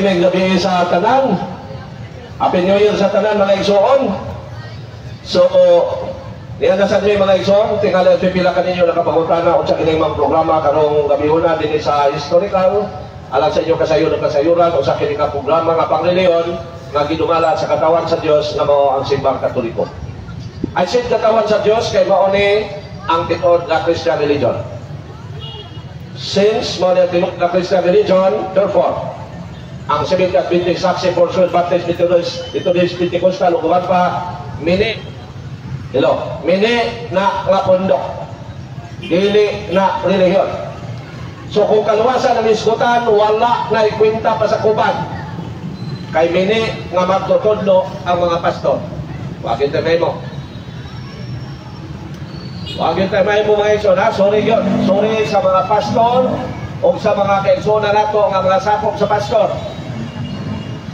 may gabi sa tanan. Happy New Year sa tanan mga igsoon. So, niyan na sa inyo mga igsoon, tingala at pipila kaninyo nakapangutana o sa kinimang programa karong gabi na din sa historical. Alang sa inyo kasayon at kasayuran o sa kinimang programa nga pangreliyon nga gidumala sa katawan sa Dios nga mao ang simbang Katoliko. Ay sin katawan sa Dios kay mao ni ang tinuod nga Christian religion. Since mao ni ang tinuod nga Christian religion, therefore ang Seventh Adventist Saksi for Soul Baptist Methodist Pentecostal ug uban pa mini na nga pundok, dili na relihiyon. So kung kaluwasan ang isgutan, wala na ikwenta pa sa kuban kay mini nga magtutudlo ang mga pastor. Wagin tayo mo mga igsoon, ha? Sorry yun. Sorry sa mga pastor o sa mga kaigsoon na nato nga mga sakop sa pastor.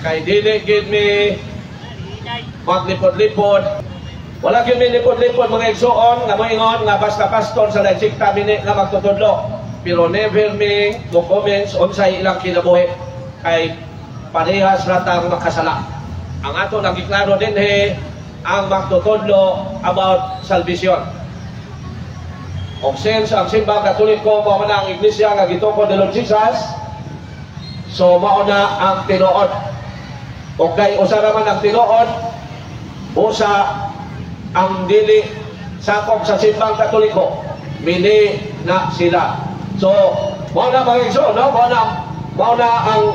Kay dili gid mi maglipod-lipod. Wala gid mi lipod-lipod mga igsoon nga moingon nga basta pastor sa sikta mini nga magtutudlo. Pero never mi mo comments unsay ilang kinabuhi kay parehas ratang makasala. Ang ato nagiklaro dinhi ang magtutudlo about salvation. O since ang simbang Katoliko mao na ang iglesia nga gitukod ni Lord Jesus, so mao na ang tinuod. O kay usa raman ang tinuod, usa ang dili sakop sa simbang Katoliko, mili na sila. So mao na mga igsoon, no? Mao na ang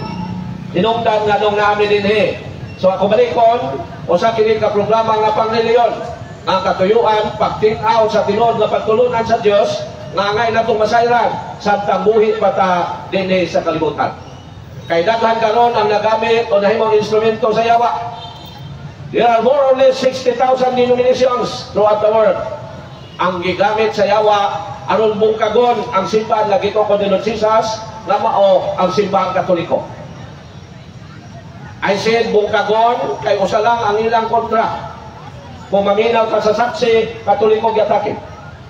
hinungdan nga nung namin dinhi. So ako balikon usa kini ka programa nga pangreliyon, ang katuyuan pagting-aw sa tinuod nga pagtulunan sa Dios nga angay natong masayran samtang buhi pata dinhi sa kalibutan. Kay daghan karon ang nagamit o nahimong instrumento sa yawa. There are more or less 60,000 denominations throughout the world. Ang gigamit sa yawa aron bungkagon ang simbahan nga gitukod ni Lord Jesus nga mao ang simbahang Katoliko. I said bungkagon kay usa lang ang ilang kontra. Kung maminaw ka sa saksi, Katoliko giatake.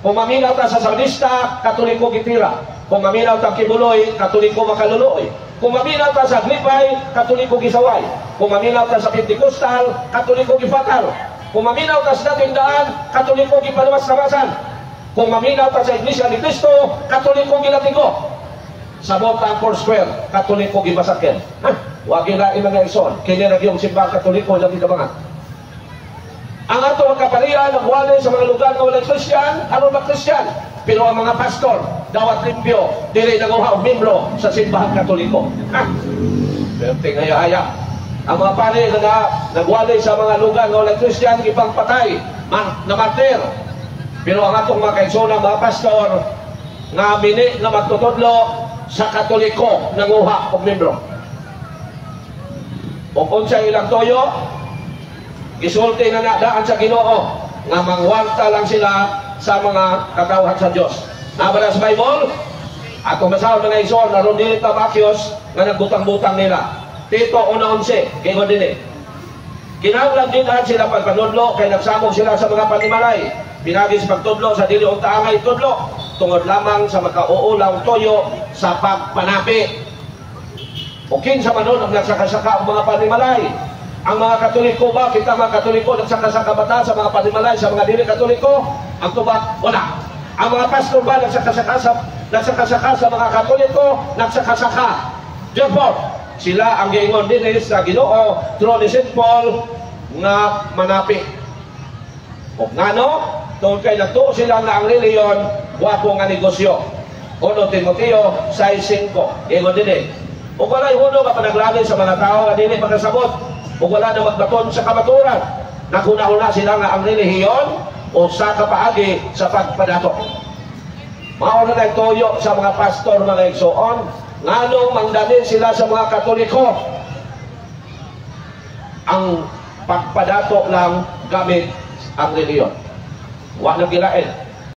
Kung maminaw ka sa sabdista, Katoliko gitira. Kung maminaw ka kibuloy, Katoliko makaluluoy. Kung maminaw ka sa glipay, Katoliko gisaway. Kung maminaw ka sa Pentecostal, Katoliko gifatal. Kung maminaw ka sa dating daan, Katoliko gipaluwas-lawasan. Kung maminaw ka sa Iglesia ni Cristo, Katoliko gilatigo. Sabot ang Foursquare, Katoliko gibasakin. Wagi na mga ison, kini ra gyud simbang Katoliko lang gitabangan. Ang ato ang kapalian nagwalay sa mga lugar na walang Christian, ano ba Christian? Pero ang mga pastor, dawat limpyo, dili naguha og membro sa simbahang Katoliko. Pero tingaya-haya. Ang mga pari na nagwalay sa mga lugar na walang Christian, ipangpatay, na martir. Pero ang atong mga kaigsoon, mga pastor, nga mini na magtutudlo sa Katoliko, nanguha og membro. O kung sa ilang toyo, gisulti na nadaan sa Ginoo nga mangwarta lang sila sa mga katawhan sa Dios. Nabara sa Bible, atong basahon mga igsoon, naroon din ito Makios nga nagbutang-butang nila. Tito 1:11, kay din kinahanglan din sila pagpanudlo kay nagsamog sila sa mga panimalay. Pinagi sa pagtudlo sa dili og taangay tudlo tungod lamang sa makauulaw toyo sa pagpanapi. O kinsa man nun ang nagsakasaka ang mga panimalay. Ang mga Katoliko ba, kita mga Katoliko nagsakasaka bata sa mga panimalay, sa mga dili Katoliko? Ang tubak, wala. Ang mga pastor ba nagsakasaka sa mga Katoliko? Nagsakasaka. Therefore, sila ang giingon din sa Ginoo through ni St. Paul nga manapi. O ngano, tungkol kay natuo sila nga ang reliyon, wapo nga negosyo. 1 Timoteo 6:5. Giingon din o wala yung huno nga panaglagay sa mga tao na dili magkasabot o wala na magbaton sa kamaturan. Naguna-una sila nga ang relihiyon o sa kapaagi sa pagpadato. Mauna na toyo sa mga pastor mga igsoon nganong mangdali sila sa mga Katoliko ang pagpadato lang gamit ang relihiyon. Wa na gilain.